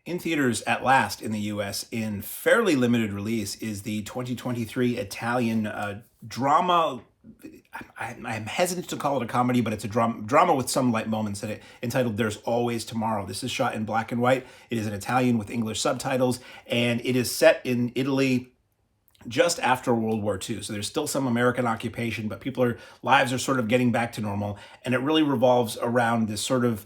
In theaters at last in the US in fairly limited release is the 2023 Italian drama. I'm hesitant to call it a comedy, but it's a drama with some light moments in it, entitled There's Always Tomorrow. This is shot in black and white. It is in Italian with English subtitles, and it is set in Italy just after World War II. So there's still some American occupation, but lives are sort of getting back to normal. And it really revolves around this sort of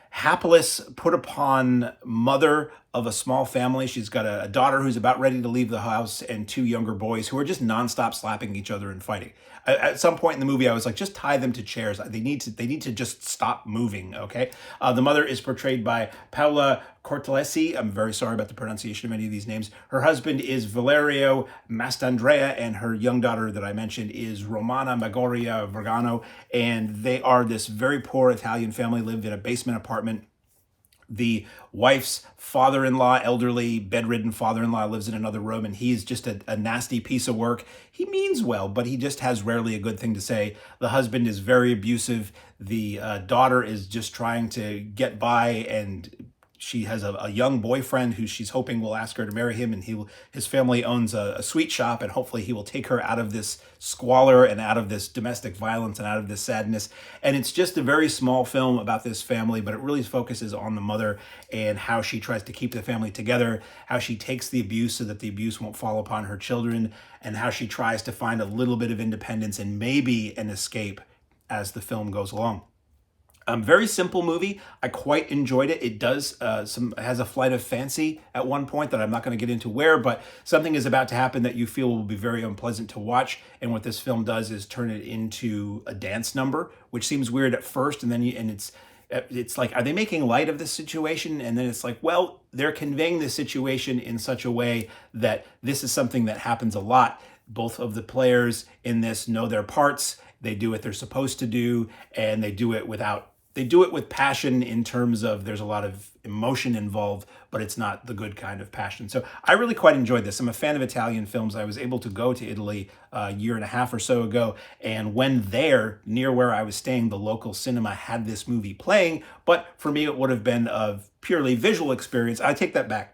hapless, put upon mother of a small family. She's got a daughter who's about ready to leave the house and two younger boys who are just nonstop slapping each other and fighting. At some point in the movie, I was like, just tie them to chairs. They need to just stop moving, okay? The mother is portrayed by Paola Cortellesi. I'm very sorry about the pronunciation of any of these names. Her husband is Valerio Mastandrea, and her young daughter that I mentioned is Romana Maggiora Vergano, and they are this very poor Italian family, live in a basement apartment. The wife's father-in-law, elderly, bedridden father-in-law, lives in another room, and he's just a nasty piece of work. He means well, but he just has rarely a good thing to say. The husband is very abusive. The daughter is just trying to get by, and she has a young boyfriend who she's hoping will ask her to marry him, and his family owns a sweet shop, and hopefully he will take her out of this squalor and out of this domestic violence and out of this sadness. And it's just a very small film about this family, but it really focuses on the mother and how she tries to keep the family together, how she takes the abuse so that the abuse won't fall upon her children, and how she tries to find a little bit of independence and maybe an escape as the film goes along. Very simple movie. I quite enjoyed it. It does has a flight of fancy at one point that I'm not going to get into where, but something is about to happen that you feel will be very unpleasant to watch. And what this film does is turn it into a dance number, which seems weird at first, and then it's like, are they making light of this situation? And then it's like, well, they're conveying this situation in such a way that this is something that happens a lot. Both of the players in this know their parts. They do what they're supposed to do, and they do it with passion, in terms of there's a lot of emotion involved, but it's not the good kind of passion. So I really quite enjoyed this. I'm a fan of Italian films. I was able to go to Italy a year and a half or so ago, and when there, near where I was staying, the local cinema had this movie playing, but for me it would have been a purely visual experience. I take that back.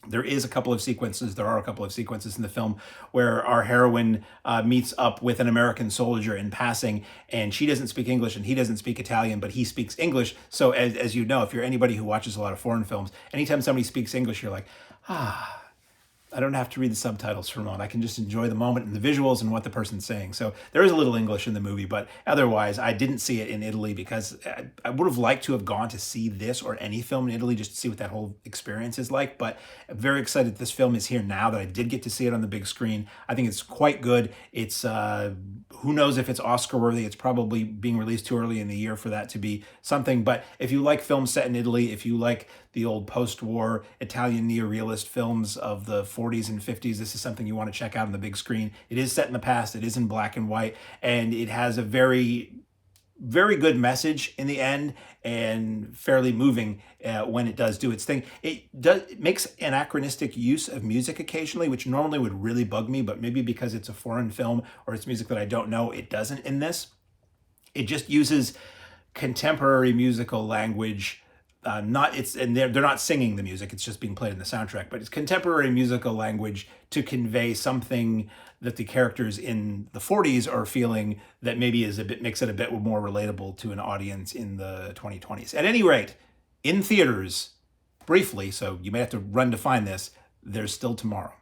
There are a couple of sequences in the film where our heroine meets up with an American soldier in passing, and she doesn't speak English and he doesn't speak Italian, but he speaks English. So as you know, if you're anybody who watches a lot of foreign films, anytime somebody speaks English, you're like, I don't have to read the subtitles for a moment. I can just enjoy the moment and the visuals and what the person's saying. So there is a little English in the movie, but otherwise I didn't see it in Italy because I would have liked to have gone to see this or any film in Italy just to see what that whole experience is like. But I'm very excited this film is here now, that I did get to see it on the big screen. I think it's quite good. It's who knows if it's Oscar worthy. It's probably being released too early in the year for that to be something. But if you like films set in Italy, if you like the old post-war Italian neorealist films of the 40s and 50s, this is something you want to check out on the big screen. It is set in the past. It is in black and white, and it has a very, very good message in the end, and fairly moving when it does do its thing. It makes anachronistic use of music occasionally, which normally would really bug me, but maybe because it's a foreign film or it's music that I don't know, it doesn't in this. It just uses contemporary musical language. They're not singing the music, it's just being played in the soundtrack, but it's contemporary musical language to convey something that the characters in the 40s are feeling that maybe makes it a bit more relatable to an audience in the 2020s. At any rate, in theaters, briefly, so you may have to run to find this, There's Still Tomorrow.